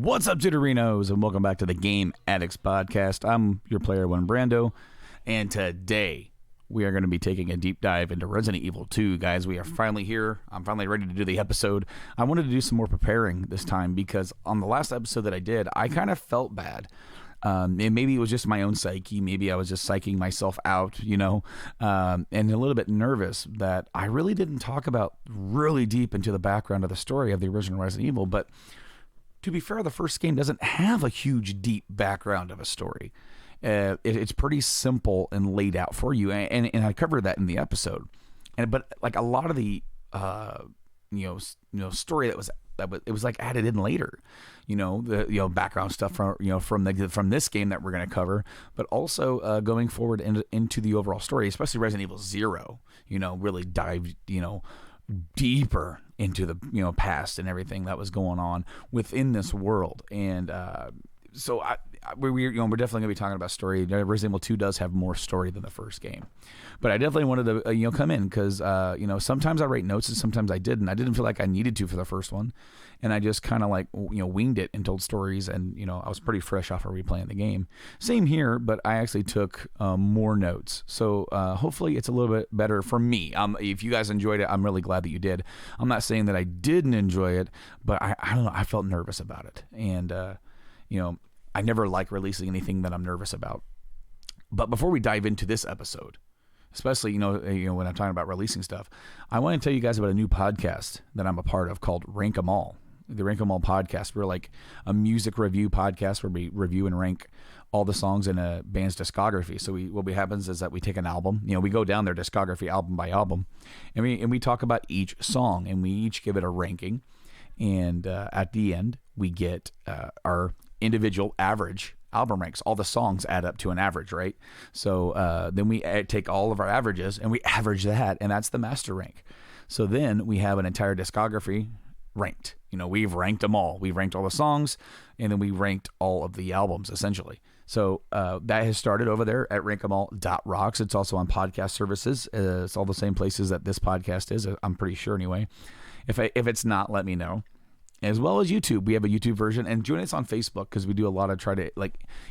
What's up, Jitterinos, and welcome back to the Game Addicts podcast. I'm your player one, Brando, and today we are going to be taking a deep dive into Resident Evil 2, guys. We are finally here. I'm finally ready to do the episode. I wanted to do some more preparing this time because on the last episode that I did, I kind of felt bad. And maybe it was just my own psyche. Maybe I was just psyching myself out, and a little bit nervous that I really didn't talk about really deep into the background of the story of the original Resident Evil. But to be fair, the first game doesn't have a huge, deep background of a story. It's pretty simple and laid out for you, and I covered that in the episode. But like a lot of the story that was like added in later, the background stuff from this game that we're going to cover, but also going forward into the overall story, especially Resident Evil 0. Really dived deeper into the past and everything that was going on within this world. And so we're definitely going to be talking about story. Resident Evil 2 does have more story than the first game, but I definitely wanted to come in because sometimes I write notes and sometimes I didn't. I didn't feel like I needed to for the first one, and I just kind of winged it and told stories. And I was pretty fresh off of replaying the game. Same here, but I actually took more notes. So hopefully it's a little bit better for me. If you guys enjoyed it, I'm really glad that you did. I'm not saying that I didn't enjoy it, but I don't know. I felt nervous about it, and I never like releasing anything that I'm nervous about. But before we dive into this episode, especially, when I'm talking about releasing stuff, I want to tell you guys about a new podcast that I'm a part of called Rank 'Em All. The Rank 'Em All podcast. We're like a music review podcast where we review and rank all the songs in a band's discography. So what happens is that we take an album, we go down their discography album by album, and we talk about each song, and we each give it a ranking. And at the end, we get our individual average album ranks. All the songs add up to an average, right? So then we take all of our averages and we average that, and that's the master rank. So then we have an entire discography ranked. We've ranked them all. We've ranked all the songs, and then we ranked all of the albums, essentially. So that has started over there at rankemal.rocks. It's also on podcast services. It's all the same places that this podcast is, I'm pretty sure anyway. If it's not, let me know. As well as YouTube. We have a YouTube version, and join us on Facebook because we do a lot of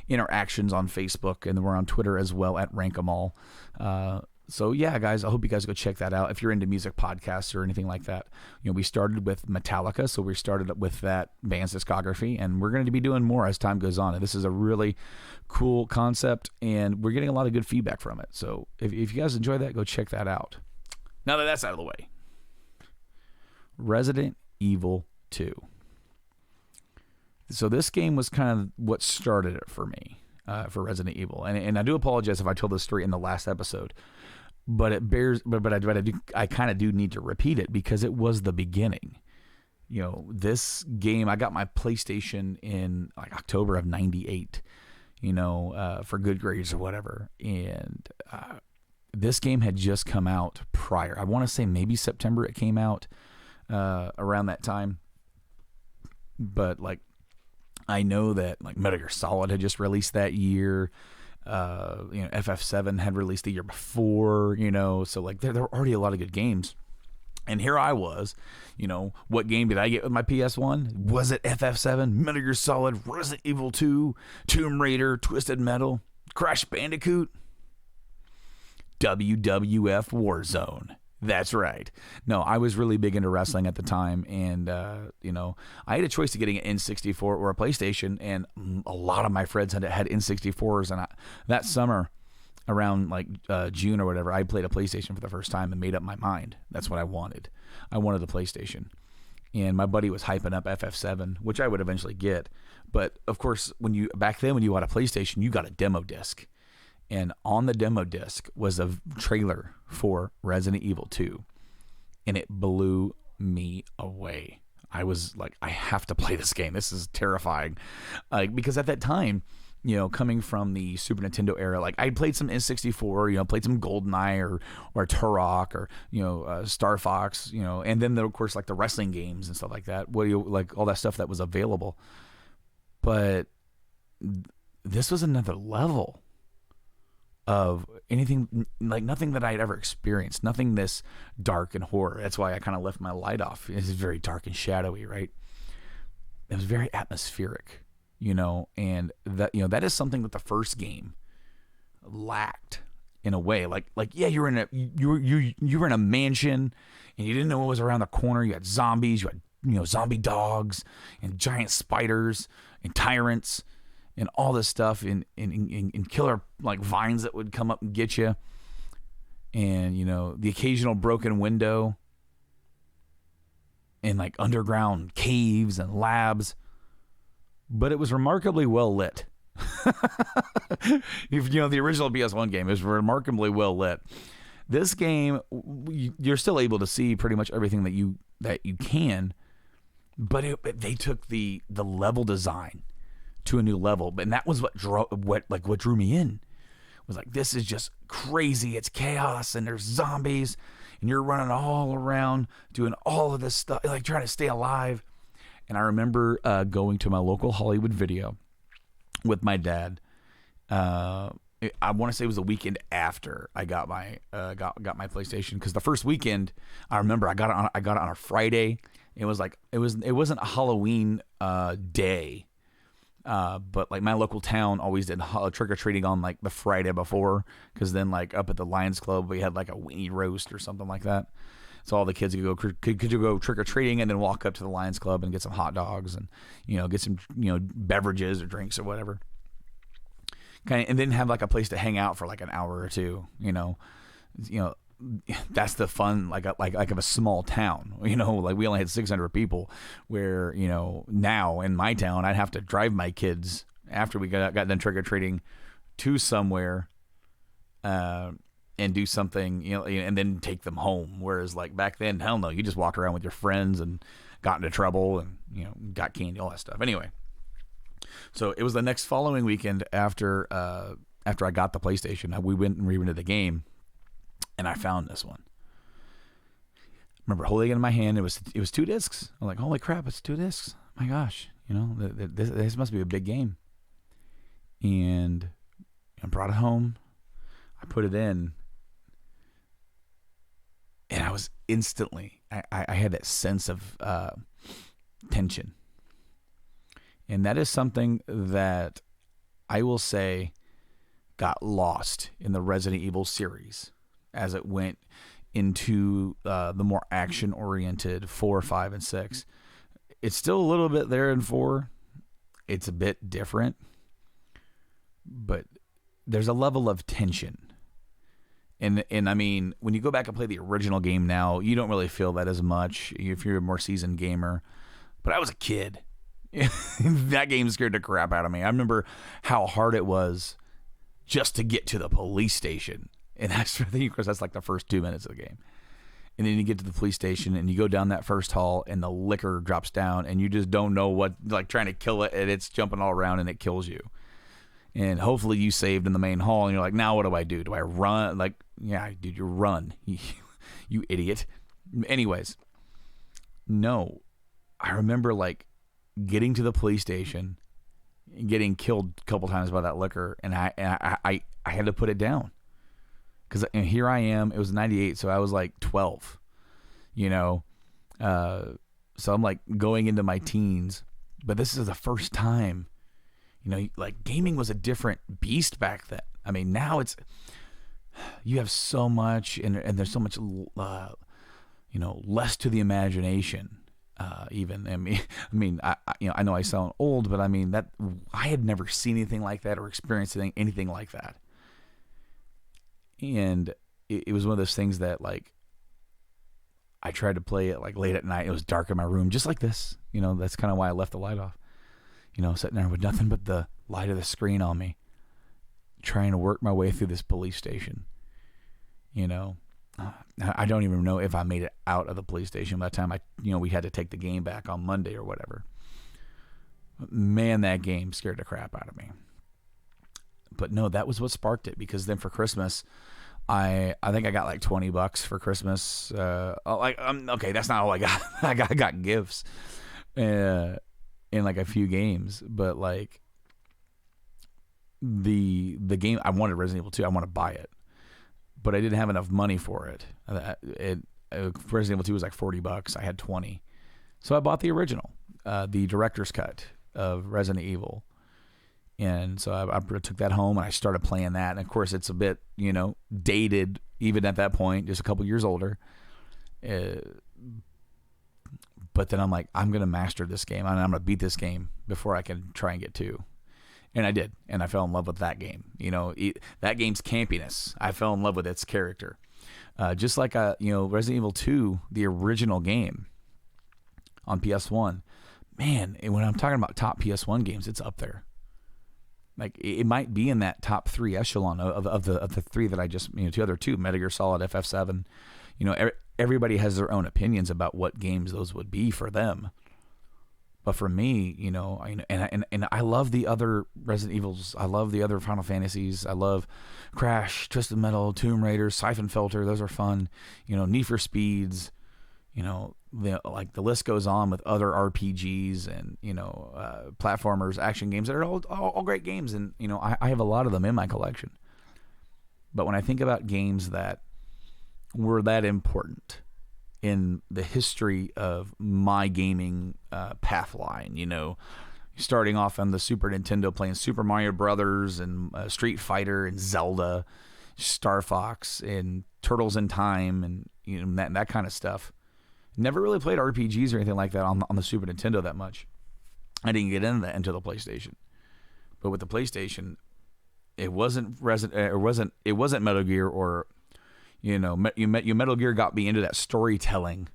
interactions on Facebook, and then we're on Twitter as well at Rank 'Em All. So yeah, guys, I hope you guys go check that out if you're into music podcasts or anything like that. We started with Metallica, so we started with that band's discography, and we're going to be doing more as time goes on. And this is a really cool concept, and we're getting a lot of good feedback from it. So if you guys enjoy that, go check that out. Now that that's out of the way, Resident Evil 2. So this game was kind of what started it for me, for Resident Evil, and I do apologize if I told this story in the last episode, but it bears, but I kind of do need to repeat it because it was the beginning. This game, I got my PlayStation in like October of '98, for good grades or whatever, and this game had just come out prior. I want to say maybe September it came out, around that time. But I know that Metal Gear Solid had just released that year. FF7 had released the year before. So there were already a lot of good games. And here I was. What game did I get with my PS1? Was it FF7, Metal Gear Solid, Resident Evil 2, Tomb Raider, Twisted Metal, Crash Bandicoot, WWF Warzone? That's right. No, I was really big into wrestling at the time, and I had a choice of getting an N64 or a PlayStation, and a lot of my friends had N64s, and that summer, around June or whatever, I played a PlayStation for the first time and made up my mind. That's what I wanted. I wanted the PlayStation, and my buddy was hyping up FF7, which I would eventually get. But of course, back then when you got a PlayStation, you got a demo disc. And on the demo disc was a trailer for Resident Evil 2. And it blew me away. I was like, I have to play this game. This is terrifying. Because at that time, coming from the Super Nintendo era, I played some N64, played some GoldenEye or Turok or, Star Fox, and then of course, the wrestling games and stuff like that. All that stuff that was available. But this was another level of anything, nothing that I had ever experienced, nothing this dark and horror. That's why I kind of left my light off. It's very dark and shadowy, right? it was very atmospheric, and that is something that the first game lacked in a way. Like yeah, you were in a mansion and you didn't know what was around the corner. You had zombies, you had zombie dogs and giant spiders and tyrants and all this stuff and killer like vines that would come up and get you, and the occasional broken window and like underground caves and labs, but it was remarkably well lit. The original PS1 game is remarkably well lit. This game, you're still able to see pretty much everything that you can, but they took the level design to a new level, and that was what drew me in. Was like, this is just crazy. It's chaos, and there's zombies, and you're running all around doing all of this stuff, like trying to stay alive. And I remember going to my local Hollywood Video with my dad. I want to say it was the weekend after I got my PlayStation, because the first weekend I remember I got it on a Friday. It wasn't a Halloween day, but like my local town always did trick or treating on like the Friday before, because then like up at the Lions Club we had like a weenie roast or something like that. So all the kids could go trick or treating and then walk up to the Lions Club and get some hot dogs and get some beverages or drinks or whatever. And then have like a place to hang out for like an hour or two. That's the fun like of a small town. Like we only had 600 people, where now in my town I'd have to drive my kids after we got done trick or treating to somewhere. And do something, and then take them home. Whereas like back then, hell no, you just walked around with your friends and got into trouble and, got candy, all that stuff. Anyway, so it was the next following weekend after I got the PlayStation, we went and re-rented the game, and I found this one. I remember holding it in my hand. It was 2 discs. I'm like, holy crap, it's 2 discs. My gosh, this must be a big game. And I brought it home. I put it in. And I was instantly, I had that sense of tension. And that is something that I will say got lost in the Resident Evil series as it went into the more action-oriented 4, 5, and 6. It's still a little bit there in 4. It's a bit different. But there's a level of tension. And I mean, when you go back and play the original game now, you don't really feel that as much if you're a more seasoned gamer. But I was a kid. That game scared the crap out of me. I remember how hard it was just to get to the police station. And that's like the first 2 minutes of the game. And then you get to the police station and you go down that first hall and the liquor drops down and you just don't know what, like trying to kill it, and it's jumping all around and it kills you. And hopefully you saved in the main hall, and you're like, now what do I do? Do I run? Like, yeah, dude, you run. You idiot. Anyways, no. I remember, like, getting to the police station, getting killed a couple times by that liquor, and I had to put it down. Because here I am. It was 98, so I was, like, 12, So I'm, like, going into my teens. But this is the first time. Like gaming was a different beast back then. I mean, now you have so much, and there's so much, less to the imagination. Even I know I sound old, but I mean that I had never seen anything like that or experienced anything like that. And it was one of those things that like I tried to play it like late at night. It was dark in my room, just like this. That's kind of why I left the light off. Sitting there with nothing but the light of the screen on me, trying to work my way through this police station. I don't even know if I made it out of the police station by the time we had to take the game back on Monday or whatever. Man, that game scared the crap out of me. But no, that was what sparked it, because then for Christmas, I think I got like $20 for Christmas. Okay, that's not all I got. I got gifts. In like a few games, but like the game, I wanted Resident Evil 2. I want to buy it, but I didn't have enough money for it. Resident Evil 2 was like $40. I had 20, so I bought the original. the director's cut of Resident Evil. And so I took that home and I started playing that. And of course, it's a bit, dated even at that point, just a couple years older. But then I'm like, I'm going to master this game. And I'm going to beat this game before I can try and get 2. And I did. And I fell in love with that game. That game's campiness. I fell in love with its character. Just like, Resident Evil 2, the original game on PS1. Man, when I'm talking about top PS1 games, it's up there. Like, it might be in that top 3 echelon of the 3 that I just, 2 other 2, Metal Gear Solid, FF7. Everybody has their own opinions about what games those would be for them. But for me, and I love the other Resident Evils. I love the other Final Fantasies. I love Crash, Twisted Metal, Tomb Raider, Siphon Filter. Those are fun. Need for Speeds. The list goes on with other RPGs and platformers, action games that are all great games, and I have a lot of them in my collection. But when I think about games that were that important in the history of my gaming path line, starting off on the Super Nintendo playing Super Mario Brothers and Street Fighter and Zelda, Star Fox and Turtles in Time and that kind of stuff. Never really played RPGs or anything like that on the Super Nintendo that much. I didn't get into that until the PlayStation. But with the PlayStation, it wasn't Metal Gear or Metal Gear got me into that storytelling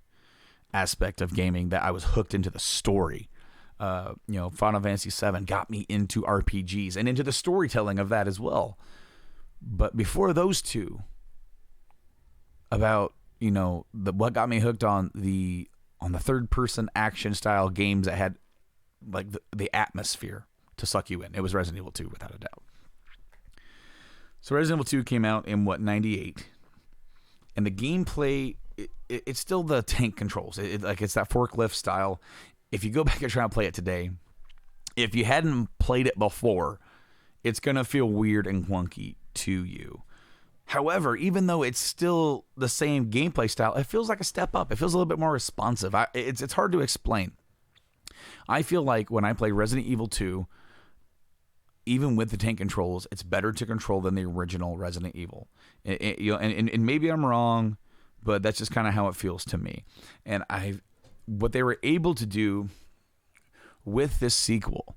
aspect of gaming that I was hooked into the story. Final Fantasy VII got me into RPGs and into the storytelling of that as well. But before those two, about what got me hooked on the third person action style games that had like the atmosphere to suck you in, it was Resident Evil 2 without a doubt. So Resident Evil 2 came out in 98, and the gameplay it's still the tank controls. It's that forklift style. If you go back and try and play it today, if you hadn't played it before, it's gonna feel weird and clunky to you. However, even though it's still the same gameplay style, it feels like a step up. It feels a little bit more responsive. It's hard to explain. I feel like when I play Resident Evil 2, even with the tank controls, it's better to control than the original Resident Evil. And maybe I'm wrong, but that's just kind of how it feels to me. And what they were able to do with this sequel,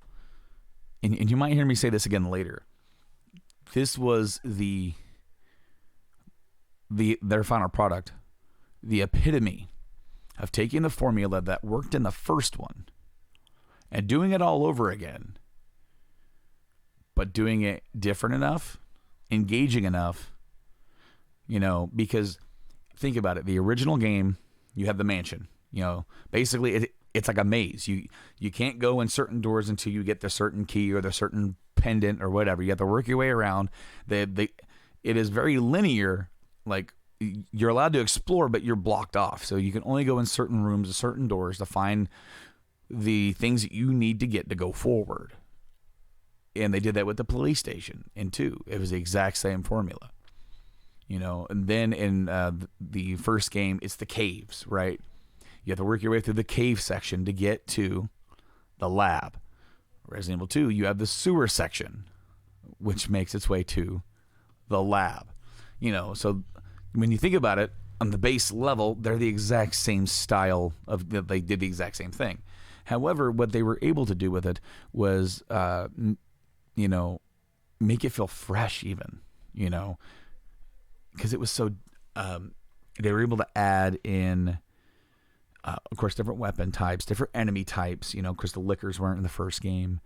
and you might hear me say this again later, this was their final product, the epitome of taking the formula that worked in the first one and doing it all over again, but doing it different enough, engaging enough, because think about it. The original game, you have the mansion, basically it's like a maze. You can't go in certain doors until you get the certain key or the certain pendant or whatever. You have to work your way around. It is very linear. Like, you're allowed to explore, but you're blocked off. So you can only go in certain rooms, certain doors to find the things that you need to get to go forward. And they did that with the police station in 2. It was the exact same formula. And then in the first game, it's the caves, right? You have to work your way through the cave section to get to the lab. Resident Evil 2, you have the sewer section, which makes its way to the lab. So when you think about it, on the base level, they're the exact same style they did the exact same thing. However, what they were able to do with it was, make it feel fresh even, because it was so, they were able to add in, of course, different weapon types, different enemy types, because the lickers weren't in the first game.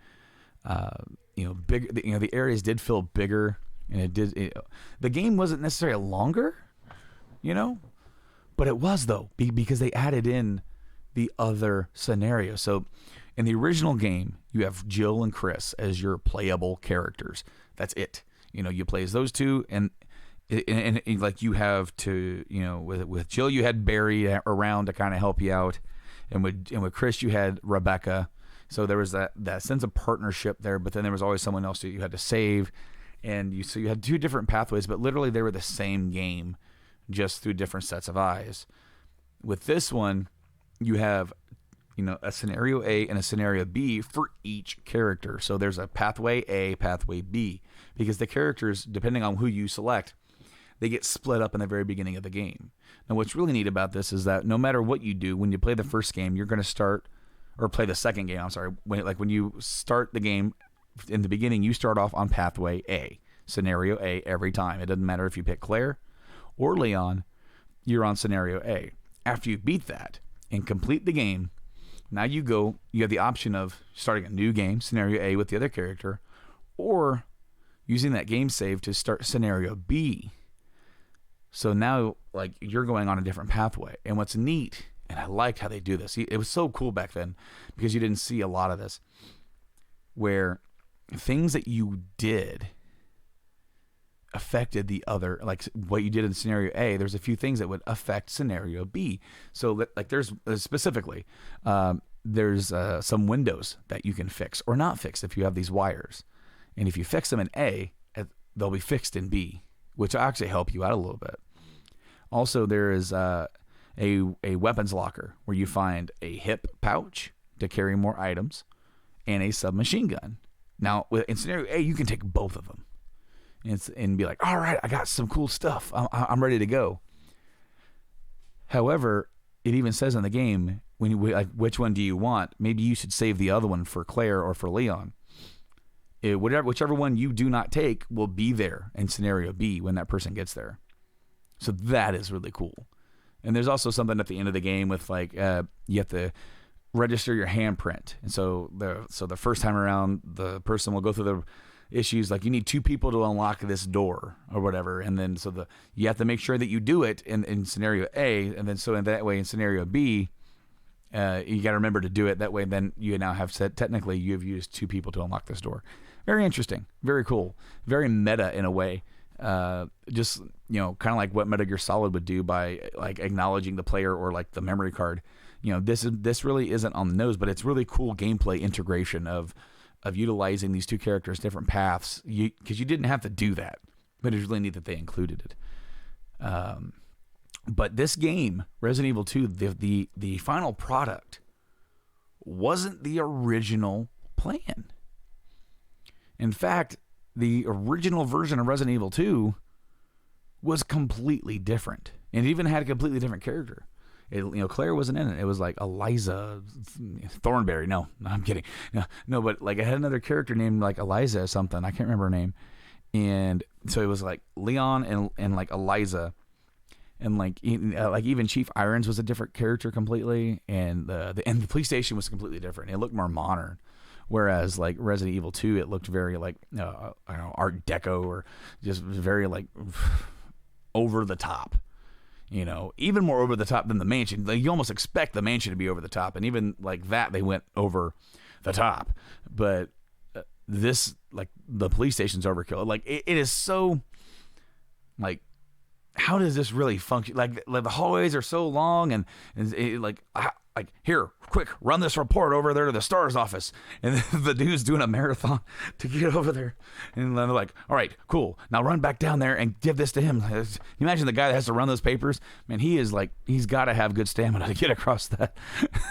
Big, the areas did feel bigger. And the game wasn't necessarily longer, but it was though, because they added in the other scenario. So in the original game, you have Jill and Chris as your playable characters. That's it. You play as those two, and like you have to, with Jill, you had Barry around to kind of help you out, and with Chris, you had Rebecca. So there was that sense of partnership there, but then there was always someone else that you had to save. And you had 2 different pathways, but literally they were the same game, just through different sets of eyes. With this one, you have a scenario A and a scenario B for each character. So there's a pathway A, pathway B, because the characters, depending on who you select, they get split up in the very beginning of the game. Now, what's really neat about this is that no matter what you do, when you play the first game, you're going to start, or play the second game, I'm sorry, when you start the game in the beginning, you start off on pathway A, scenario A every time. It doesn't matter if you pick Claire or Leon, you're on scenario A. After you beat that and complete the game, now you have the option of starting a new game, scenario A with the other character, or using that game save to start scenario B. So now, like, you're going on a different pathway. And what's neat, and I liked how they do this, it was so cool back then because you didn't see a lot of this, where things that you did affected the other, like what you did in scenario A, there's a few things that would affect scenario B. So like there's specifically, there's some windows that you can fix or not fix if you have these wires. And if you fix them in A, they'll be fixed in B, which will actually help you out a little bit. Also, there is a weapons locker where you find a hip pouch to carry more items and a submachine gun. Now, in scenario A, you can take both of them and be like, all right, I got some cool stuff. I'm ready to go. However, it even says in the game, which one do you want? Maybe you should save the other one for Claire or for Leon. Whichever one you do not take will be there in scenario B when that person gets there. So that is really cool. And there's also something at the end of the game with like you have to register your handprint. And so the first time around, the person will go through the issues like you need 2 people to unlock this door or whatever, and then you have to make sure that you do it in scenario A, and then so in that way in scenario B, you got to remember to do it that way. Then you now have said technically you have used 2 people to unlock this door. Very interesting, very cool, very meta in a way. Just kind of like what Metal Gear Solid would do by like acknowledging the player or like the memory card. This really isn't on the nose, but it's really cool gameplay integration of utilizing these 2 characters' different paths, because you didn't have to do that, but it's really neat that they included it. But this game, Resident Evil 2, the final product wasn't the original plan. In fact, the original version of Resident Evil 2 was completely different, and it even had a completely different character. Claire wasn't in it. It was like Eliza Thornberry. No, I'm kidding. No, but like it had another character named like Eliza or something. I can't remember her name. And so it was like Leon and like Eliza, and like even Chief Irons was a different character completely, and the police station was completely different. It looked more modern. Whereas like Resident Evil 2, it looked very like I don't know, Art Deco, or just very like over the top. Even more over the top than the mansion. Like, you almost expect the mansion to be over the top, and even like that, they went over the top. But this, like, the police station's overkill. Like, it is so, like, how does this really function? Like the hallways are so long, and like, here, quick, run this report over there to the STARS office. And the dude's doing a marathon to get over there. And then they're like, all right, cool. Now run back down there and give this to him. You imagine the guy that has to run those papers? Man, he's got to have good stamina to get across that,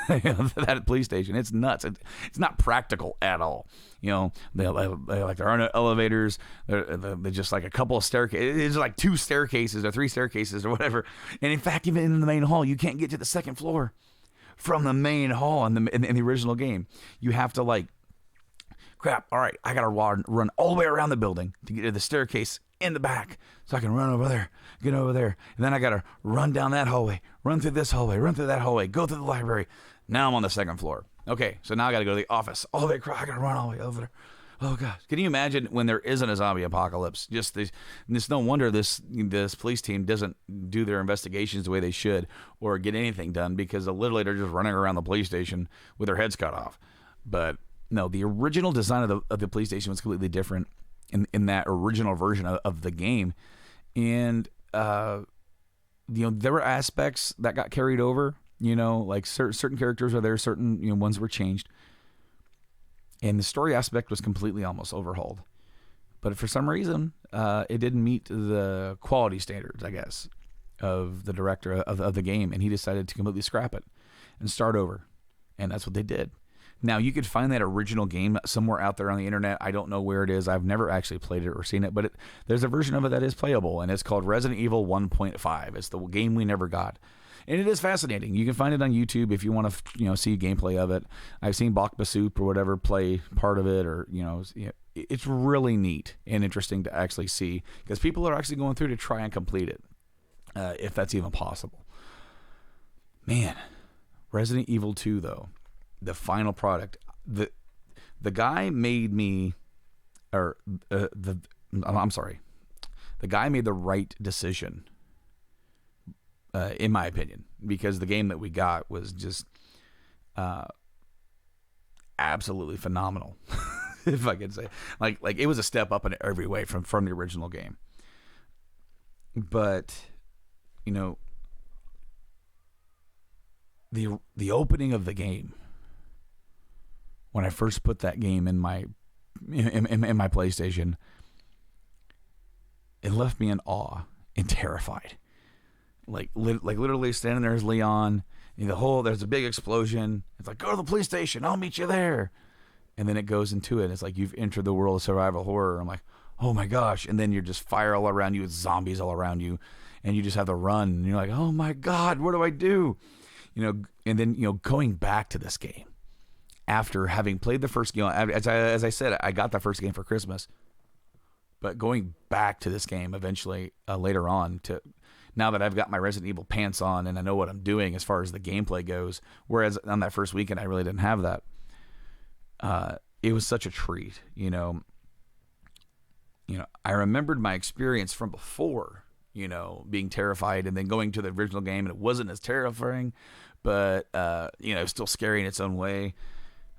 that police station. It's nuts. It's not practical at all. They're there are no elevators. They're just like a couple of staircases. It's like 2 staircases or 3 staircases or whatever. And in fact, even in the main hall, you can't get to the second floor from the main hall in the original game. You have to like, crap, all right, I got to run all the way around the building to get to the staircase in the back so I can run over there, get over there. And then I got to run down that hallway, run through this hallway, run through that hallway, go through the library. Now I'm on the second floor. Okay, so now I got to go to the office all the way across. I got to run all the way over there. Oh gosh, can you imagine when there isn't a zombie apocalypse? Just no wonder this police team doesn't do their investigations the way they should, or get anything done, because literally they're just running around the police station with their heads cut off. But no, the original design of the police station was completely different in that original version of the game, and there were aspects that got carried over. Like certain characters are there, certain ones were changed. And the story aspect was completely almost overhauled. But for some reason, it didn't meet the quality standards, I guess, of the director of the game. And he decided to completely scrap it and start over And that's what they did. Now, you could find that original game somewhere out there on the internet. I don't know where it is. I've never actually played it or seen it, but there's a version of it that is playable, and it's called Resident Evil 1.5. It's the game we never got. And it is fascinating. You can find it on YouTube if you want to, see gameplay of it. I've seen Bakba Soup or whatever play part of it, or it's really neat and interesting to actually see, because people are actually going through to try and complete it, if that's even possible. Man, Resident Evil 2 though, the final product. The guy made me, I'm sorry, the guy made the right decision. In my opinion, because the game that we got was just absolutely phenomenal, if I could say. Like it was a step up in every way from the original game. But the opening of the game, when I first put that game in my PlayStation, it left me in awe and terrified. Like literally standing there as Leon, there's a big explosion. It's like, go to the police station, I'll meet you there. And then it goes into it. It's like, you've entered the world of survival horror. I'm like, oh my gosh. And then you're just fire all around you with zombies all around you. And you just have to run. And you're like, oh my God, what do I do? And then, going back to this game after having played the first game, as I said, I got the first game for Christmas, but going back to this game eventually later on, to now that I've got my Resident Evil pants on and I know what I'm doing as far as the gameplay goes, whereas on that first weekend I really didn't have that. It was such a treat, I remembered my experience from before, being terrified, and then going to the original game, and it wasn't as terrifying, but still scary in its own way.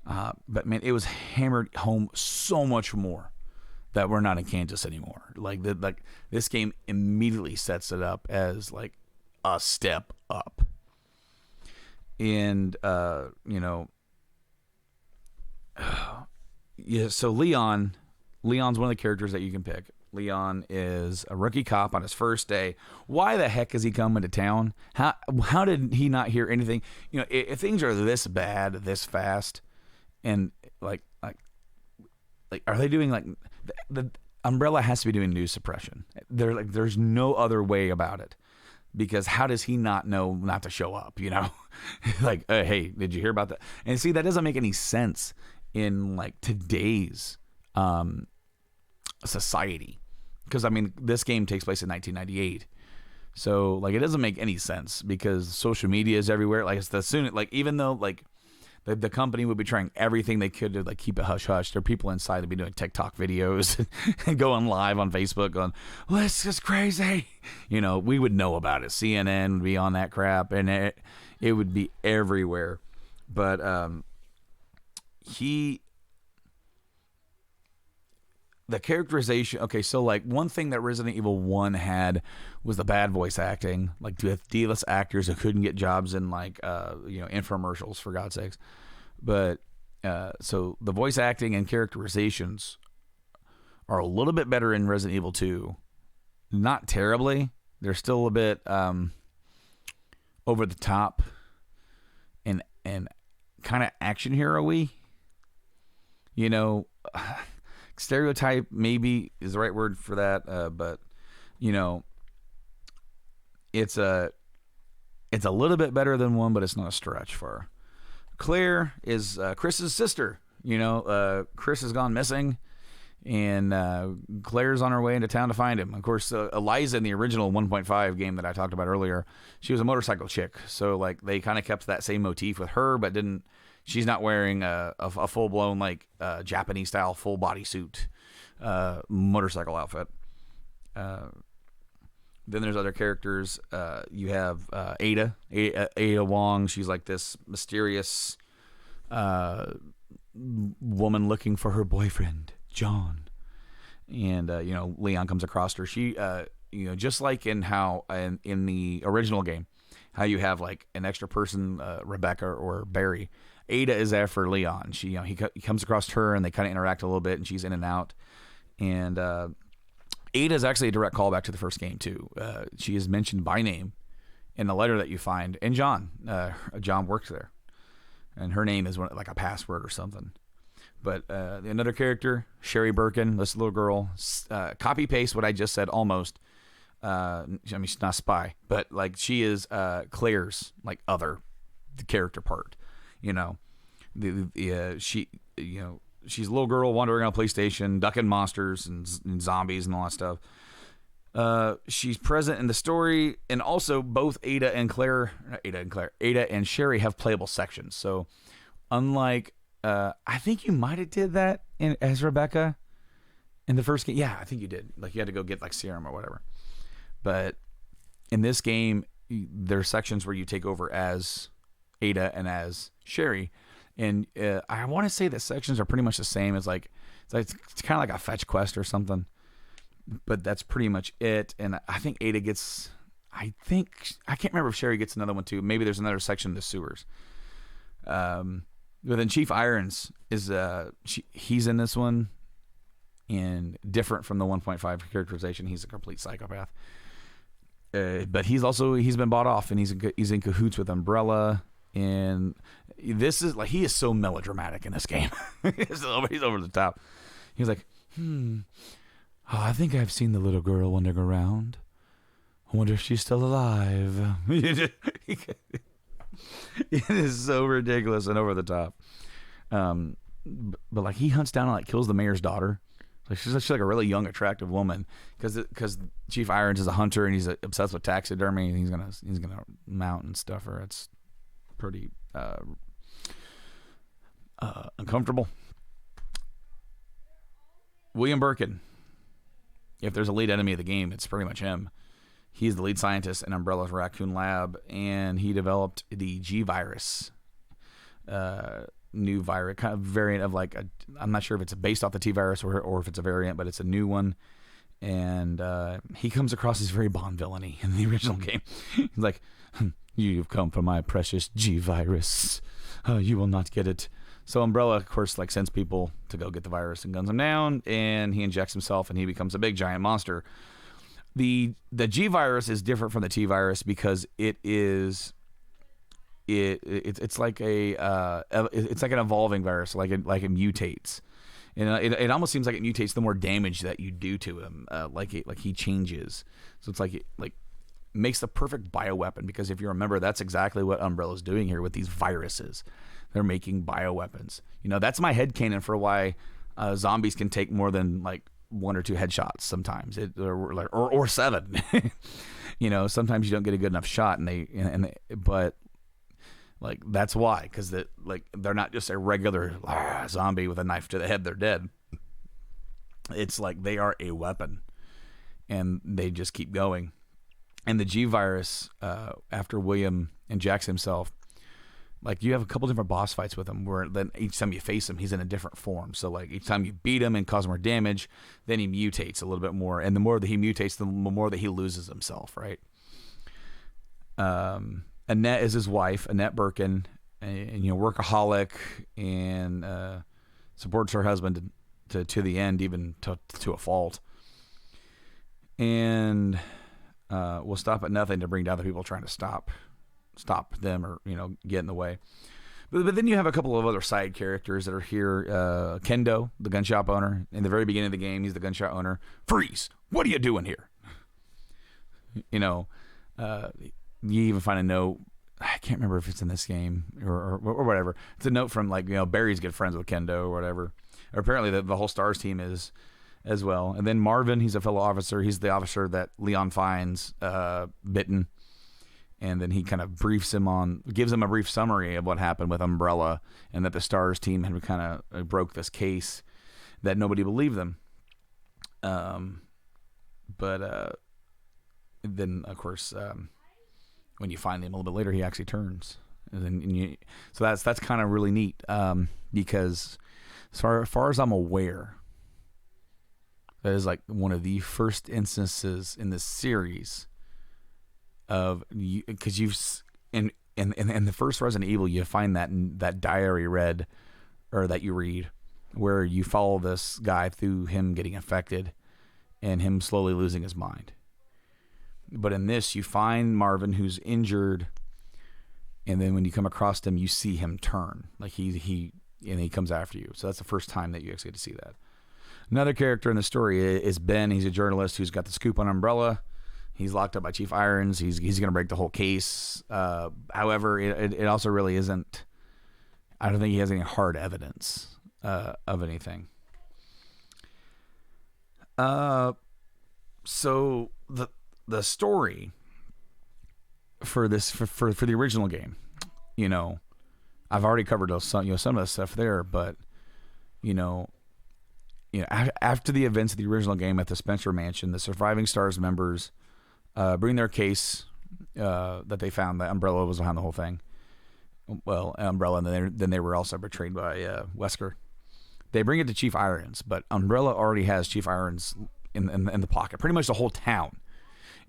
But man, it was hammered home so much more that we're not in Kansas anymore. Like this game immediately sets it up as like a step up. And yeah, so Leon's one of the characters that you can pick. Leon is a rookie cop on his first day. Why the heck is he coming to town? How did he not hear anything? If things are this bad, this fast, and like are they doing like the Umbrella has to be doing news suppression? There's no other way about it, because how does he not know not to show up? Like, hey, did you hear about that? And see, that doesn't make any sense in like today's society, because I mean, this game takes place in 1998, so like it doesn't make any sense, because social media is everywhere. Like even though like the company would be trying everything they could to like keep it hush hush, there are people inside that be doing TikTok videos and going live on Facebook going, well, this is crazy. We would know about it. CNN would be on that crap, and it would be everywhere. But the characterization, okay, so like one thing that Resident Evil 1 had was the bad voice acting, like with D-list actors who couldn't get jobs in like infomercials, for God's sakes. But so the voice acting and characterizations are a little bit better in Resident Evil 2. Not terribly. They're still a bit over the top and kind of action hero-y. Stereotype maybe is the right word for that, but it's a little bit better than 1, but it's not a stretch for her. Claire is Chris's sister. Chris has gone missing, and Claire's on her way into town to find him. Of course, Eliza in the original 1.5 game that I talked about earlier, she was a motorcycle chick, so like they kind of kept that same motif with her, but didn't. She's not wearing a full-blown, like, Japanese-style full bodysuit motorcycle outfit. Then there's other characters. You have Ada Wong. She's like this mysterious woman looking for her boyfriend, John. And, Leon comes across her. She, just like in the original game, how you have, like, an extra person, Rebecca or Barry, Ada is there for Leon. She, he comes across her, and they kind of interact a little bit, and she's in and out. And Ada is actually a direct callback to the first game too. She is mentioned by name in the letter that you find. And John works there. and her name is like a password or something. But another character, Sherry Birkin, this little girl, copy paste what I just said almost. I mean, she's not a spy, but like she is Claire's like other character part. You know, she's a little girl wandering on a PlayStation, ducking monsters and zombies and all that stuff. She's present in the story, and also both Ada and Sherry have playable sections. So, unlike, I think you might have did that as Rebecca in the first game. Yeah, I think you did. Like you had to go get like serum or whatever. But in this game, there are sections where you take over as Ada and as Sherry, and I want to say that sections are pretty much the same as like it's kind of like a fetch quest or something. But that's pretty much it. And I think Ada gets, I can't remember if Sherry gets another one too. Maybe there's another section in the sewers. But then Chief Irons is, he's in this one, and different from the 1.5 characterization. He's a complete psychopath. But he's been bought off, and he's in cahoots with Umbrella. And this is like, he is so melodramatic in this game. He's over the top. He's like, Oh, I think I've seen the little girl wandering around. I wonder if she's still alive. It is so ridiculous and over the top. But like he hunts down and like kills the mayor's daughter. Like she's like a really young, attractive woman because Chief Irons is a hunter and he's obsessed with taxidermy and he's gonna mount and stuff her. It's pretty uncomfortable. William Birkin. If there's a lead enemy of the game, it's pretty much him. He's the lead scientist in Umbrella's Raccoon Lab, and he developed the G virus, new virus, kind of variant of like I'm not sure if it's based off the T virus or if it's a variant, but it's a new one. And he comes across as very Bond villainy in the original game. He's like, "You've come for my precious G virus. You will not get it." So Umbrella, of course, like sends people to go get the virus and guns him down, and he injects himself, and he becomes a big giant monster. The G virus is different from the T virus because it's like it's like an evolving virus, like it mutates, and it almost seems like it mutates the more damage that you do to him, like he changes. So it's like makes the perfect bioweapon, because if you remember, that's exactly what Umbrella's doing here with these viruses. They're making bioweapons. That's my headcanon for why zombies can take more than like 1 or 2 headshots sometimes, or 7. Sometimes you don't get a good enough shot, but like that's why, because they're not just a regular zombie with a knife to the head. They're dead. It's like they are a weapon, and they just keep going. And the G virus, after William injects himself, like you have a couple different boss fights with him where then each time you face him, he's in a different form. So like each time you beat him and cause more damage, then he mutates a little bit more. And the more that he mutates, the more that he loses himself, right? Annette is his wife, Annette Birkin, and workaholic, and supports her husband to the end, even to a fault. And will stop at nothing to bring down the people trying to stop them or get in the way. But then you have a couple of other side characters that are here. Kendo, the gun shop owner. In the very beginning of the game, he's the gun shop owner. Freeze! What are you doing here? You even find a note. I can't remember if it's in this game or whatever. It's a note from Barry's good friends with Kendo or whatever. Or apparently the whole STARS team is as well. And then Marvin, he's a fellow officer. He's the officer that Leon finds bitten. And then he kind of gives him a brief summary of what happened with Umbrella, and that the STARS team had kind of broke this case, that nobody believed them. But then of course, when you find him a little bit later, he actually turns, so that's kind of really neat, because as far as I'm aware, that is like one of the first instances in this series of, because in the first Resident Evil, you find that diary read, or that you read, where you follow this guy through him getting infected and him slowly losing his mind. But in this, you find Marvin, who's injured, And then when you come across him, you see him turn. Like he comes after you. So that's the first time that you actually get to see that. Another character in the story is Ben. He's a journalist who's got the scoop on Umbrella. He's locked up by Chief Irons. He's going to break the whole case. However, it also really isn't. I don't think he has any hard evidence of anything. So the story for this for the original game, I've already covered some of the stuff there, but after the events of the original game at the Spencer Mansion, the surviving Stars members bring their case that they found that Umbrella was behind the whole thing. Well, Umbrella, and then they were also betrayed by Wesker. They bring it to Chief Irons, but Umbrella already has Chief Irons in the pocket. Pretty much the whole town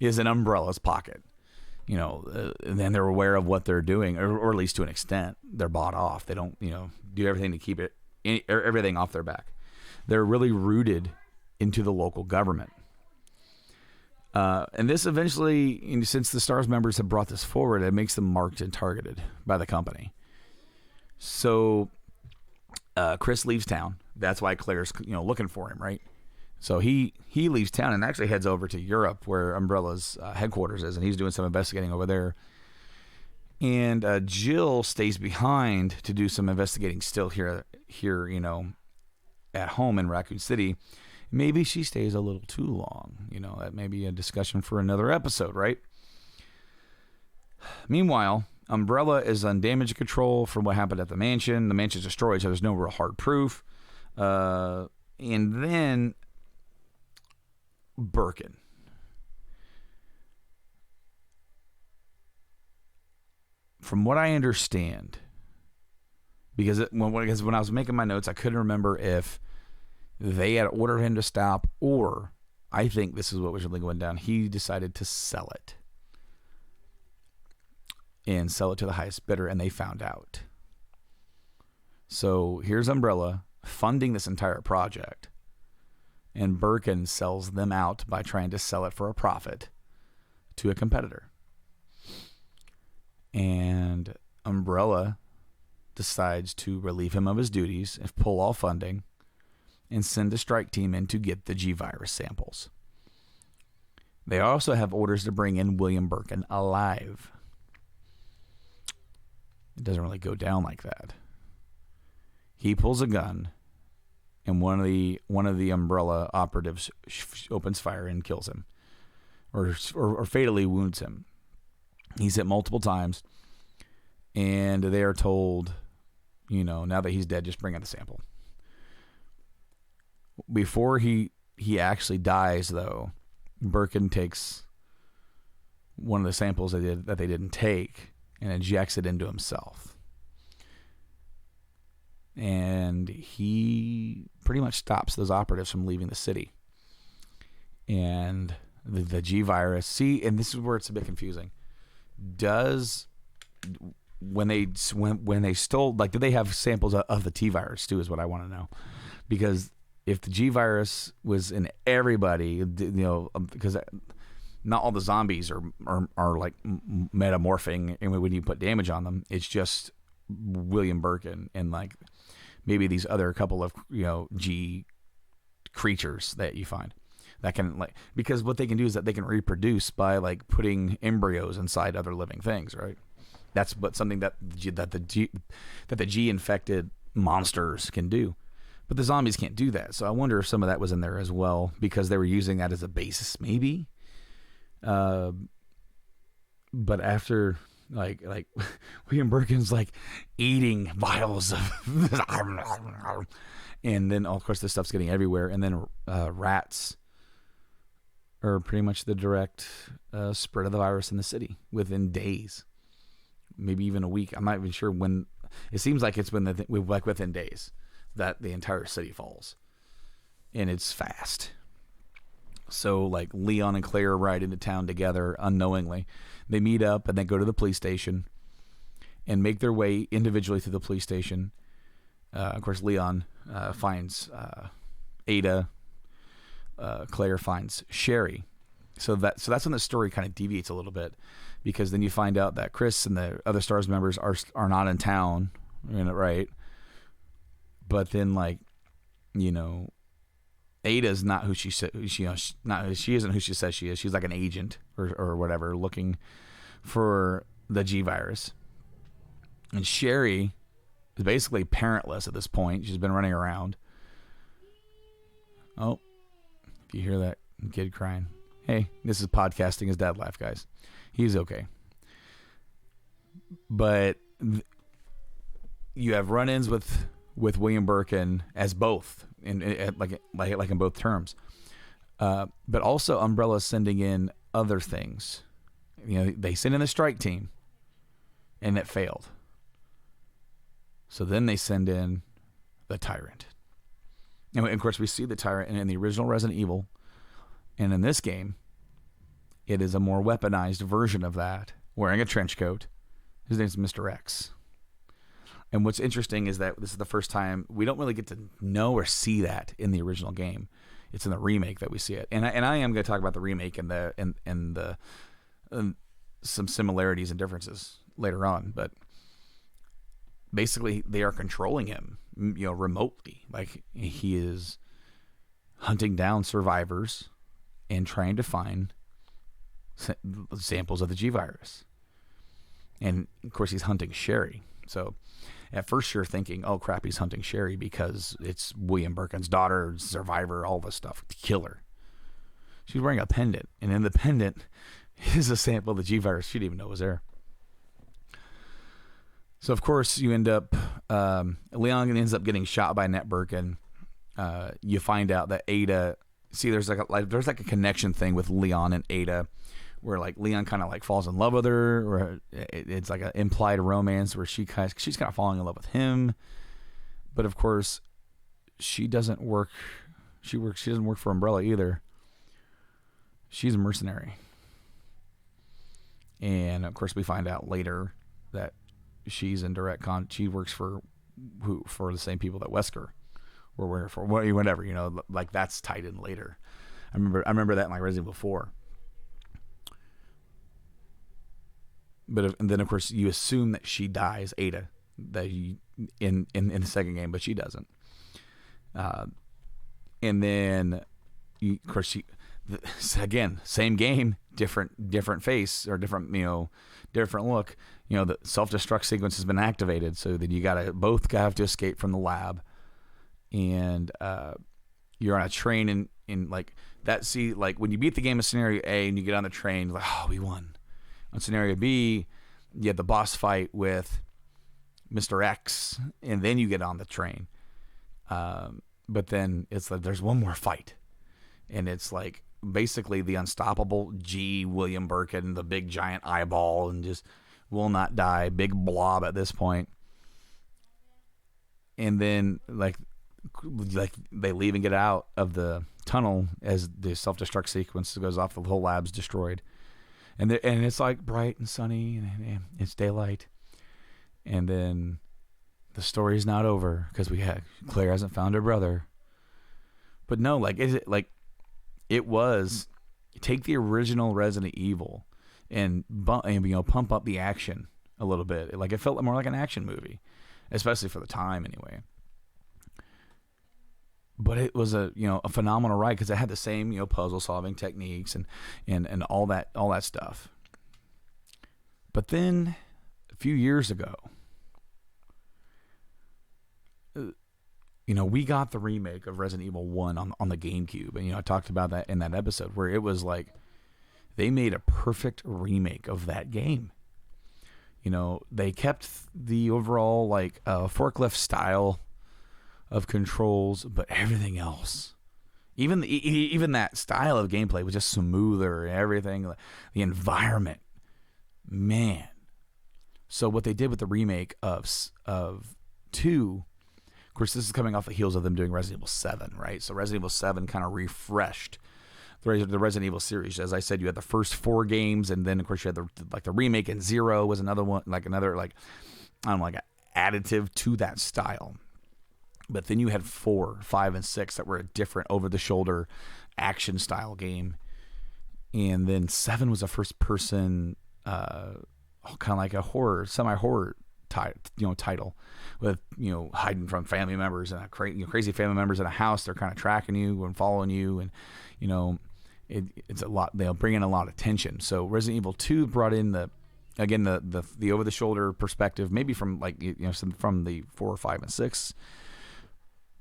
is in Umbrella's pocket. And then they're aware of what they're doing, or at least to an extent. They're bought off. They don't, do everything to keep everything off their back. They're really rooted into the local government. And this eventually, since the Stars members have brought this forward, it makes them marked and targeted by the company. So Chris leaves town. That's why Claire's looking for him, right? So he leaves town and actually heads over to Europe, where Umbrella's headquarters is, and he's doing some investigating over there. And Jill stays behind to do some investigating still here, at home in Raccoon City. Maybe she stays a little too long. That may be a discussion for another episode, right? Meanwhile, Umbrella is on damage control from what happened at the mansion. The mansion's destroyed, so there's no real hard proof. And then Birkin. From what I understand, because when I was making my notes, I couldn't remember if they had ordered him to stop, or I think this is what was really going down. He decided to sell it. And sell it to the highest bidder, and they found out. So here's Umbrella funding this entire project, and Birkin sells them out by trying to sell it for a profit to a competitor. And Umbrella decides to relieve him of his duties and pull all funding and send a strike team in to get the G-Virus samples. They also have orders to bring in William Birkin alive. It doesn't really go down like that. He pulls a gun, and one of the Umbrella operatives opens fire and kills him, or fatally wounds him. He's hit multiple times, and they are told, now that he's dead, just bring in the sample. Before he actually dies, though, Birkin takes one of the samples that they didn't take and injects it into himself. And he pretty much stops those operatives from leaving the city. And the G-Virus, see, and this is where it's a bit confusing. When they stole, did they have samples of the T-Virus too, is what I want to know. Because if the G-Virus was in everybody, because not all the zombies are like metamorphing, and when you put damage on them, it's just William Birkin and maybe these other couple of G creatures that you find that can because what they can do is that they can reproduce by putting embryos inside other living things, right? That's something that the G infected monsters can do. But the zombies can't do that. So I wonder if some of that was in there as well, because they were using that as a basis, maybe. But after William Birkin's eating vials of, and then of course this stuff's getting everywhere, and then rats are pretty much the direct spread of the virus in the city within days, maybe even a week. I'm not even sure when. It seems like it's when within days that the entire city falls, and it's fast. So Leon and Claire ride into town together unknowingly. They meet up and they go to the police station and make their way individually through the police station. Of course, Leon finds Ada. Claire finds Sherry. So that's when the story kind of deviates a little bit, because then you find out that Chris and the other Stars members are not in town, right? But then, like, you know, Ada's not who she said. She isn't who she says she is. She's like an agent or whatever, looking for the G virus. And Sherry is basically parentless at this point. She's been running around. Oh, if you hear that kid crying, hey, this is podcasting his dad life, guys. He's okay. But you have run-ins with William Birkin as both, like in both terms. But also Umbrella's sending in other things. You know, they sent in the strike team, and it failed. So then they send in the Tyrant. And of course, we see the Tyrant in the original Resident Evil. And in this game, it is a more weaponized version of that, wearing a trench coat. His name's Mr. X. And what's interesting is that this is the first time we don't really get to know or see that in the original game. It's in the remake that we see it. And I am going to talk about the remake and some similarities and differences later on. But basically, they are controlling him, you know, remotely. Like, he is hunting down survivors and trying to find samples of the G virus. And of course, he's hunting Sherry. So at first you're thinking, oh crap, he's hunting Sherry because it's William Birkin's daughter, survivor, all this stuff, to kill her. She's wearing a pendant, and in the pendant is a sample of the G virus she didn't even know was there. So of course you end up, Leon ends up getting shot by Annette Birkin. You find out that Ada, see, there's like a connection thing with Leon and Ada, where like Leon kind of like falls in love with her, or it's like an implied romance where she's kind of falling in love with him. But of course, she doesn't work. She doesn't work for Umbrella either. She's a mercenary, and of course we find out later that she's in direct she works for the same people that Wesker were working for, whatever, you know, like that's tied in later. I remember that in like Resident Evil 4. But and then of course you assume that she dies, Ada, that in the second game, but she doesn't. And then of course again, same game, different face, or different look. You know, the self-destruct sequence has been activated, so that you both have to escape from the lab, and you're on a train in like that. See, like when you beat the game of scenario A and you get on the train, like, oh, we won. On scenario B, you have the boss fight with Mr. X, and then you get on the train. But then it's like there's one more fight, and it's like basically the unstoppable G William Birkin, the big giant eyeball, and just will not die, big blob at this point. And then like they leave and get out of the tunnel as the self-destruct sequence goes off. The whole lab's destroyed. And it's like bright and sunny, and it's daylight. And then the story's not over because Claire hasn't found her brother. But no, like it was take the original Resident Evil and pump up the action a little bit. Like it felt more like an action movie, especially for the time anyway. But it was a phenomenal ride because it had the same puzzle solving techniques and all that stuff. But then a few years ago, we got the remake of Resident Evil 1 on the GameCube, and I talked about that in that episode where it was like they made a perfect remake of that game. They kept the overall forklift style of controls, but everything else, even that style of gameplay was just smoother and everything. The environment, man. So what they did with the remake of 2, of course, this is coming off the heels of them doing Resident Evil 7, right? So Resident Evil 7 kind of refreshed the Resident Evil series. As I said, you had the first 4 games, and then of course you had the remake, and 0 was another one, another additive to that style. But then you had 4, 5, and 6 that were a different over-the-shoulder action style game. And then 7 was a first-person kind of like a horror, semi-horror title, with hiding from family members and crazy family members in a house. They're kind of tracking you and following you, and it's a lot. They'll bring in a lot of tension. So Resident Evil 2 brought in the over the shoulder perspective, maybe from from the 4, 5, and 6,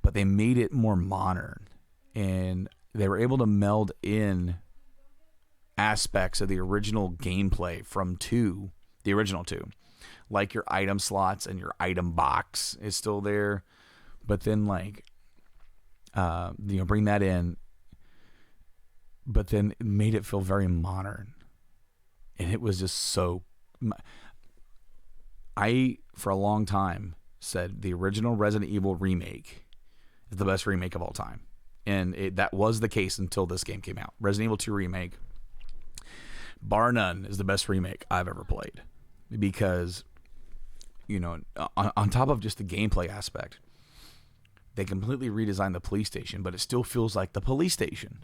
but they made it more modern, and they were able to meld in aspects of the original gameplay from the original 2, like your item slots and your item box is still there, but then bring that in, but then it made it feel very modern, and it was just so. I for a long time said the original Resident Evil remake is the best remake of all time, and that was the case until this game came out. Resident Evil 2 remake, bar none, is the best remake I've ever played, because on top of just the gameplay aspect, they completely redesigned the police station, but it still feels like the police station.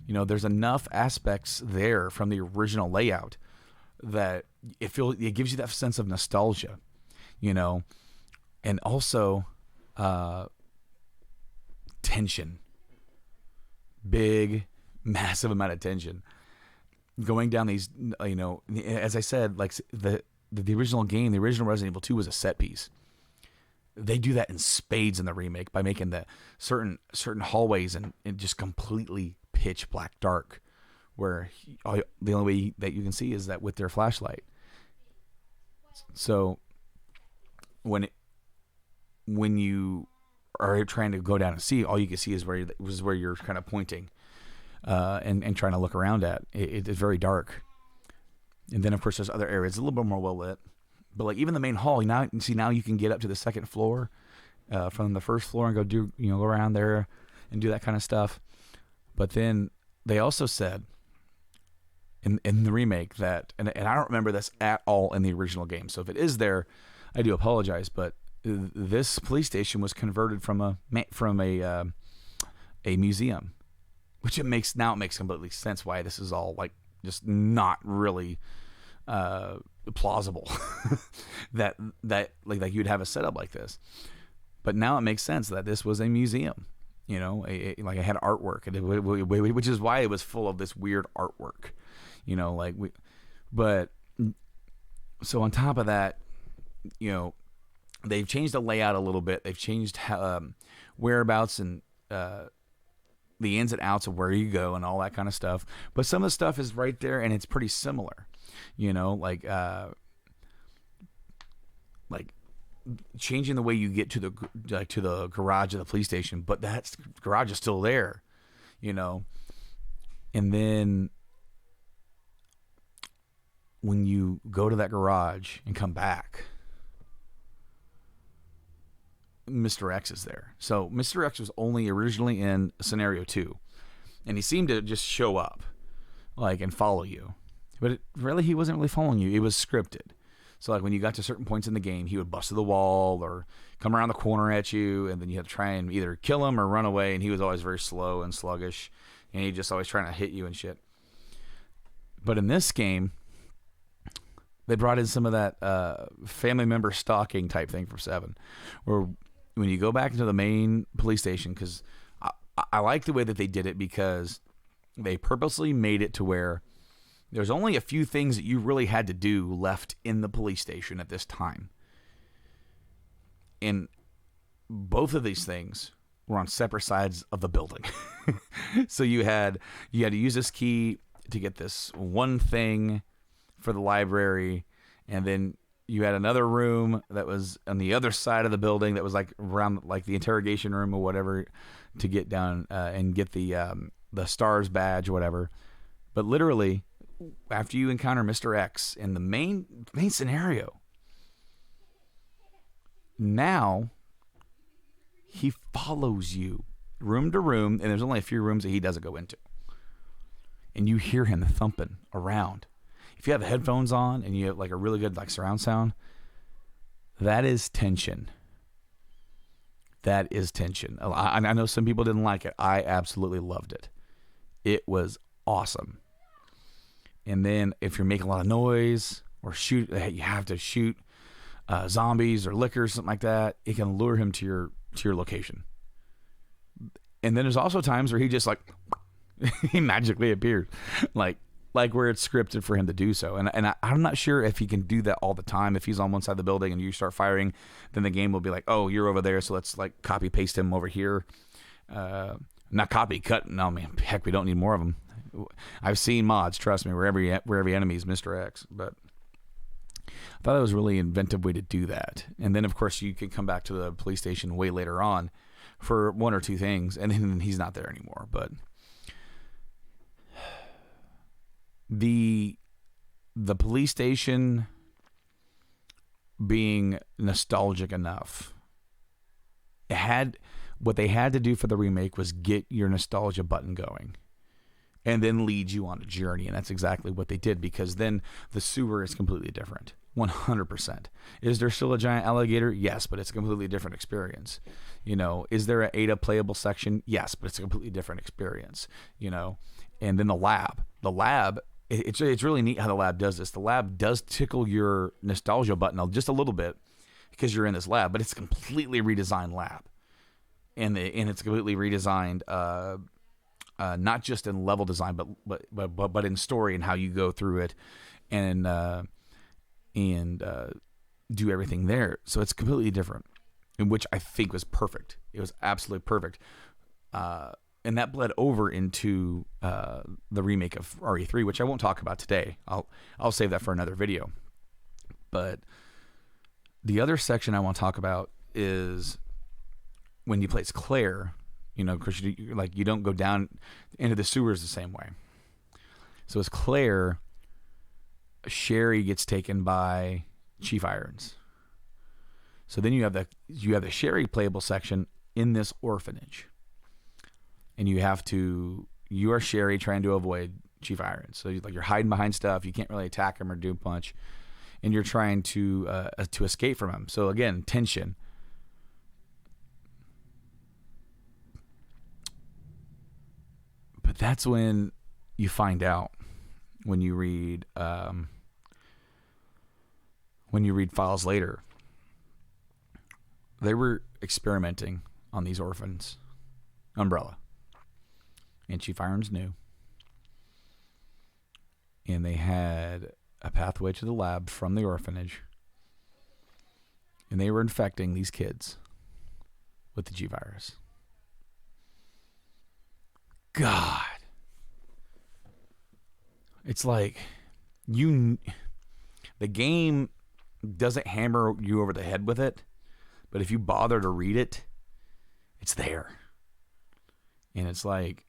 There's enough aspects there from the original layout that it gives you that sense of nostalgia, and also tension, massive amount of tension going down these. As I said, like the original game, the original Resident Evil 2 was a set piece. They do that in spades in the remake by making the certain hallways and just completely pitch black dark, where the only way that you can see is that with their flashlight. So when you are trying to go down and see, all you can see is where you're kind of pointing and trying to look around at. It's very dark. And then of course there's other areas a little bit more well lit, but like even the main hall, now you can get up to the second floor from the first floor and go around there and do that kind of stuff. But then they also said in the remake that, and I don't remember this at all in the original game, so if it is there, I do apologize, but this police station was converted from a museum, which it makes completely sense why this is all like just not really plausible that like you'd have a setup like this. But now it makes sense that this was a museum, like it had artwork, which is why it was full of this weird artwork, but so on top of that, they've changed the layout a little bit. They've changed whereabouts and the ins and outs of where you go and all that kind of stuff. But some of the stuff is right there, and it's pretty similar. Like changing the way you get to the garage of the police station, but that garage is still there, And then when you go to that garage and come back, Mr. X is there. So Mr. X was only originally in scenario 2, and he seemed to just show up and follow you, but he wasn't really following you. It was scripted. So like when you got to certain points in the game, he would bust through the wall or come around the corner at you, and then you had to try and either kill him or run away, and he was always very slow and sluggish, and he just always trying to hit you and shit. But in this game, they brought in some of that family member stalking type thing from 7, where when you go back into the main police station, because I like the way that they did it, because they purposely made it to where there's only a few things that you really had to do left in the police station at this time. And both of these things were on separate sides of the building. So you had to use this key to get this one thing for the library, and then you had another room that was on the other side of the building that was like around like the interrogation room or whatever, to get down and get the STARS badge or whatever. But literally, after you encounter Mr. X in the main scenario, now he follows you room to room, and there's only a few rooms that he doesn't go into, and you hear him thumping around. If you have headphones on and you have like a really good like surround sound, that is tension. That is tension. I know some people didn't like it. I absolutely loved it. It was awesome. And then if you're making a lot of noise or shoot, you have to shoot zombies or liquor or something like that. It can lure him to your location. And then there's also times where he just like he magically appears, like where it's scripted for him to do so. And I'm not sure if he can do that all the time. If he's on one side of the building and you start firing, then the game will be like, oh, you're over there, so let's like copy paste him over here. Not copy, cut. No, man, heck, we don't need more of them. I've seen mods, trust me, where every enemy is Mr. X. But I thought it was a really inventive way to do that. And then, of course, you could come back to the police station way later on for one or two things, and then he's not there anymore. But the police station being nostalgic enough, what they had to do for the remake was get your nostalgia button going and then lead you on a journey. And that's exactly what they did, because then the sewer is completely different. 100%. Is there still a giant alligator? Yes, but it's a completely different experience. You know, is there an Ada playable section? Yes, but it's a completely different experience. You know, and then the lab, it's really neat how the lab does this. The lab does tickle your nostalgia button just a little bit because you're in this lab, but it's a completely redesigned lab. And it's completely redesigned, not just in level design, but in story and how you go through it, and do everything there. So it's completely different, in which I think was perfect. It was absolutely perfect, and that bled over into the remake of RE3, which I won't talk about today. I'll save that for another video. But the other section I want to talk about is when you play as Claire. You know, because you don't go down into the sewers the same way. So as Claire, Sherry gets taken by Chief Irons. So then you have the Sherry playable section in this orphanage, and you are Sherry trying to avoid Chief Irons. So you're hiding behind stuff. You can't really attack him or do much, and you're trying to escape from him. So again, tension. But that's when you find out, when you read files later, they were experimenting on these orphans, Umbrella, and Chief Irons knew, and they had a pathway to the lab from the orphanage, and they were infecting these kids with the G virus. God, it's like the game doesn't hammer you over the head with it, but if you bother to read it, it's there. And it's like,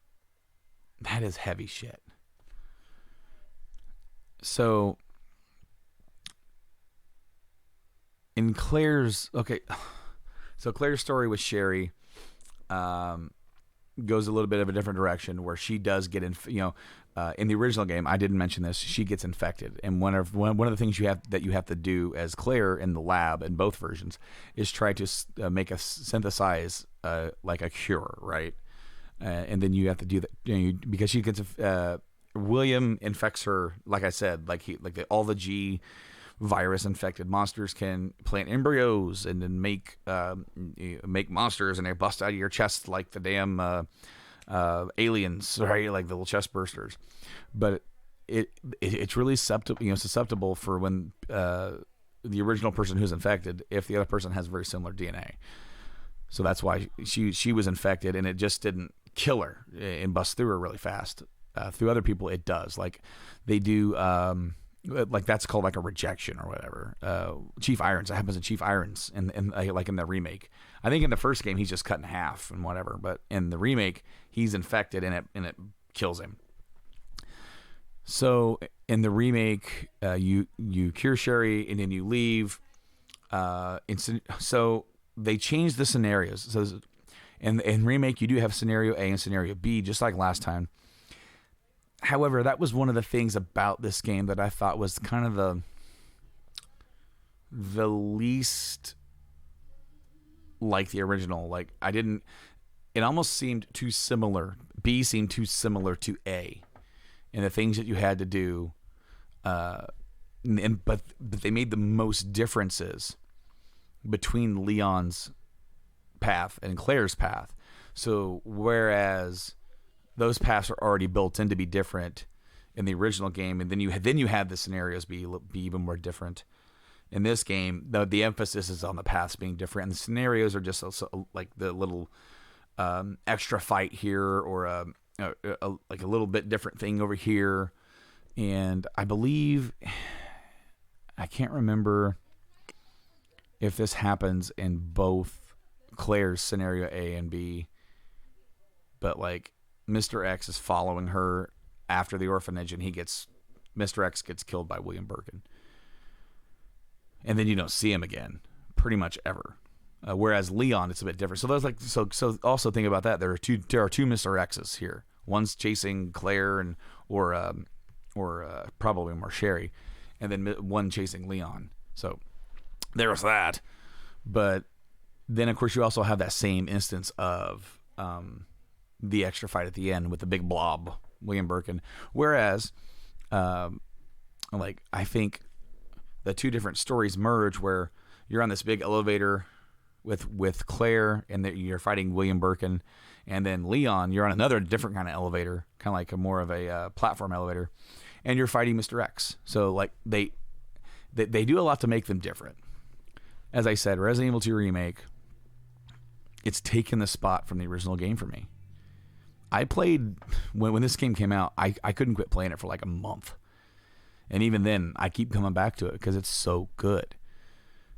that is heavy shit. So in Claire's story with Sherry goes a little bit of a different direction, where she does get in the original game, I didn't mention this, she gets infected, and one of the things you have to do as Claire in the lab in both versions is try to synthesize like a cure, right? And then you have to do that, because she gets William infects her, like I said, all the G virus infected monsters can plant embryos and then make monsters, and they bust out of your chest like the damn aliens, right? Like the little chest bursters. But it's really susceptible for when the original person who's infected, if the other person has very similar DNA. So that's why she was infected, and it just didn't kill her and bust through her really fast. Through other people, it does. Like they do. Like that's called like a rejection or whatever. Chief Irons, that happens to Chief Irons in like in the remake. I think in the first game he's just cut in half and whatever, but in the remake he's infected and it kills him. So in the remake, you cure Sherry and then you leave. So they changed the scenarios. So in remake you do have scenario A and scenario B, just like last time. However, that was one of the things about this game that I thought was kind of the least like the original. Like it almost seemed too similar. B seemed too similar to A, and the things that you had to do But they made the most differences between Leon's path and Claire's path. So whereas those paths are already built in to be different in the original game, and then you had the scenarios be even more different. In this game, the emphasis is on the paths being different, and the scenarios are just also like the little extra fight here, or like a little bit different thing over here. And I believe, I can't remember if this happens in both Claire's scenario A and B, but like Mr. X is following her after the orphanage, and Mr. X gets killed by William Birkin. And then you don't see him again pretty much ever. Whereas Leon, it's a bit different. So there's like, so also think about that. There are two Mr. X's here. One's chasing Claire or probably more Sherry, and then one chasing Leon. So there's that. But then of course you also have that same instance of the extra fight at the end with the big blob, William Birkin. Whereas, like, I think the two different stories merge, where you're on this big elevator with Claire, and you're fighting William Birkin, and then Leon, you're on another different kind of elevator, kind of like more of a platform elevator, and you're fighting Mr. X. So like they do a lot to make them different. As I said, Resident Evil 2 Remake, it's taken the spot from the original game for me. I played, when this game came out, I couldn't quit playing it for like a month. And even then, I keep coming back to it because it's so good.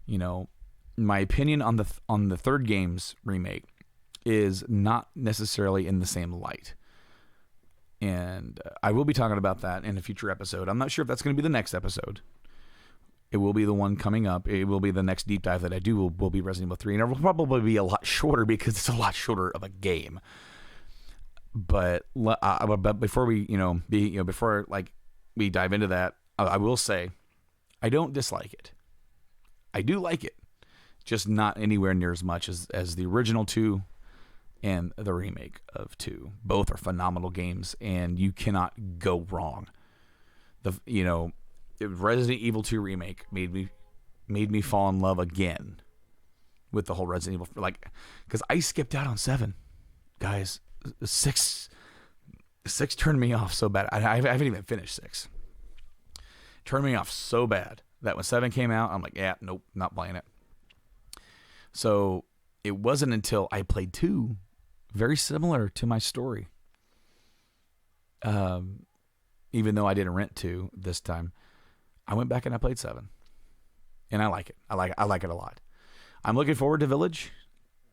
You know, my opinion on the third game's remake is not necessarily in the same light. And I will be talking about that in a future episode. I'm not sure if that's going to be the next episode. It will be the one coming up. It will be the next deep dive that I do will be Resident Evil 3. And it will probably be a lot shorter because it's a lot shorter of a game. But before we, before like we dive into that, I will say I don't dislike it. I do like it, just not anywhere near as much as the original 2 and the remake of 2. Both are phenomenal games, and you cannot go wrong. Resident Evil 2 remake made me fall in love again with the whole Resident Evil, like, because I skipped out on 7, guys. 6 turned me off so bad. I haven't even finished 6. Turned me off so bad that when 7 came out, I'm like, yeah, nope, not playing it. So it wasn't until I played 2, very similar to my story. Even though I didn't rent 2 this time, I went back and I played 7, and I like it. I like it a lot. I'm looking forward to Village.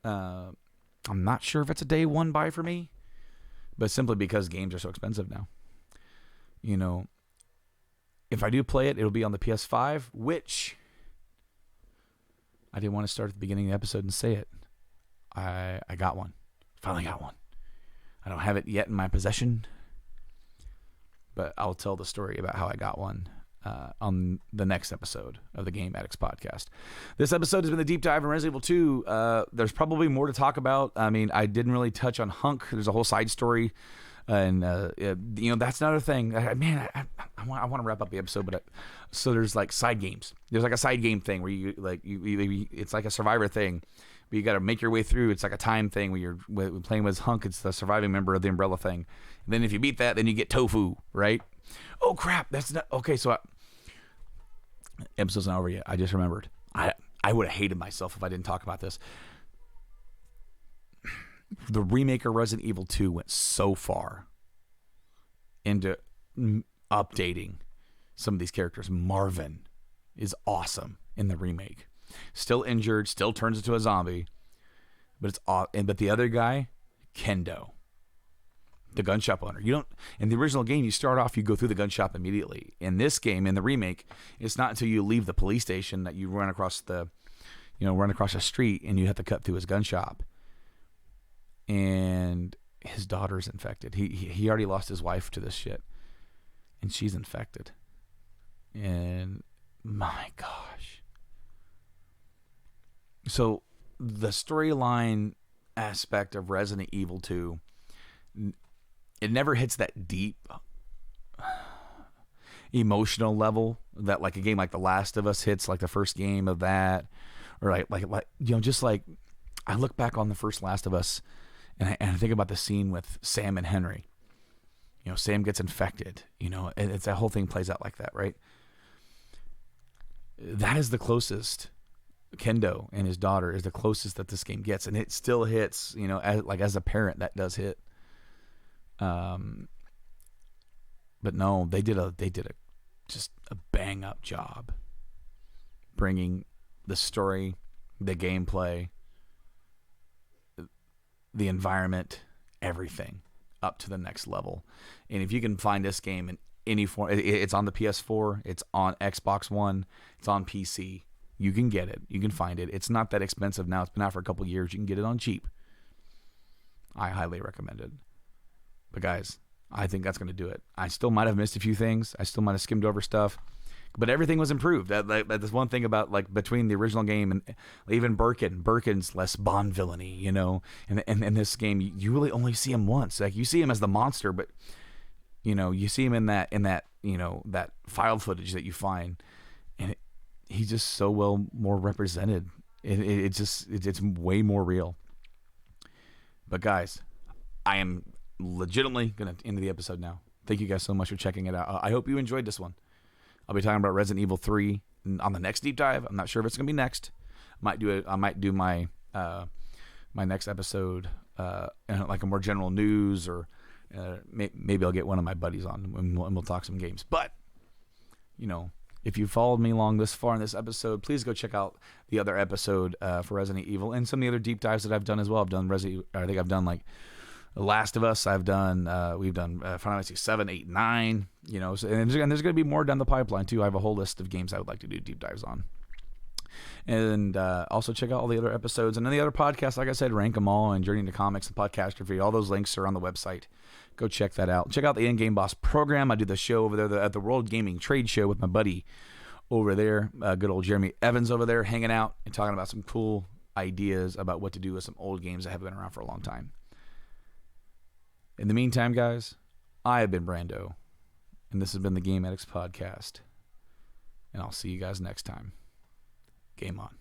I'm not sure if it's a day one buy for me, but simply because games are so expensive now. You know, if I do play it, it'll be on the PS5, which I didn't want to start at the beginning of the episode and say it. I got one. Finally got one. I don't have it yet in my possession, but I'll tell the story about how I got one on the next episode of the Game Addicts podcast. This episode has been the deep dive in Resident Evil 2. There's probably more to talk about. I mean, I didn't really touch on Hunk. There's a whole side story, and that's another thing. I want to wrap up the episode, but so there's like side games. There's like a side game thing where you it's like a survivor thing, but you got to make your way through. It's like a time thing where you're playing with Hunk. It's the surviving member of the Umbrella thing. And then if you beat that, then you get Tofu, right? Oh crap, that's not okay. So episode's not over yet. I just remembered. I would have hated myself if I didn't talk about this. The remake of Resident Evil 2 went so far into updating some of these characters. Marvin is awesome in the remake. Still injured, still turns into a zombie, but it's awesome. But the other guy, Kendo, the gun shop owner. You don't, in the original game, you start off, you go through the gun shop immediately. In this game, in the remake, it's not until you leave the police station that you run across the street and you have to cut through his gun shop. And his daughter's infected. He already lost his wife to this shit, and she's infected. And my gosh. So the storyline aspect of Resident Evil 2, it never hits that deep. emotional level that like a game like The Last of Us hits, like the first game of that, or like just like I look back on the first Last of Us, and I think about the scene with Sam and Henry. Sam gets infected. And it's that whole thing plays out like that, right? That is the closest. Kendo and his daughter is the closest that this game gets, and it still hits. As a parent, that does hit. But no, they did a just a bang up job bringing the story, the gameplay, the environment, everything up to the next level. And if you can find this game in any form, it's on the PS4, it's on Xbox One, it's on PC. You can get it. You can find it. It's not that expensive now. It's been out for a couple years. You can get it on cheap. I highly recommend it. But guys, I think that's going to do it. I still might have missed a few things. I still might have skimmed over stuff. But everything was improved. That's one thing about like between the original game and even Birkin's less Bond villainy, And in this game, you really only see him once. Like you see him as the monster, but you see him in that that file footage that you find, and he's just so well more represented. It's way more real. But guys, I am legitimately going to end the episode now. Thank you guys so much for checking it out. I hope you enjoyed this one. I'll be talking about Resident Evil 3 on the next deep dive. I'm not sure if it's going to be next. I might do my my next episode in like a more general news, or maybe I'll get one of my buddies on and we'll talk some games. But if you followed me along this far in this episode, please go check out the other episode for Resident Evil and some of the other deep dives that I've done as well. I think I've done like The Last of Us. We've done Final Fantasy 7, 8, 9. So, and there's going to be more down the pipeline too. I have a whole list of games I would like to do deep dives on. And also check out all the other episodes and then the other podcasts. Like I said, rank them all, and Journey into Comics and Podcastrophy. All those links are on the website. Go check that out. Check out the Endgame Boss program. I do the show over there at the World Gaming Trade Show with my buddy over there, good old Jeremy Evans over there, hanging out and talking about some cool ideas about what to do with some old games that have been around for a long time. In the meantime, guys, I have been Brando, and this has been the Game Addicts Podcast, and I'll see you guys next time. Game on.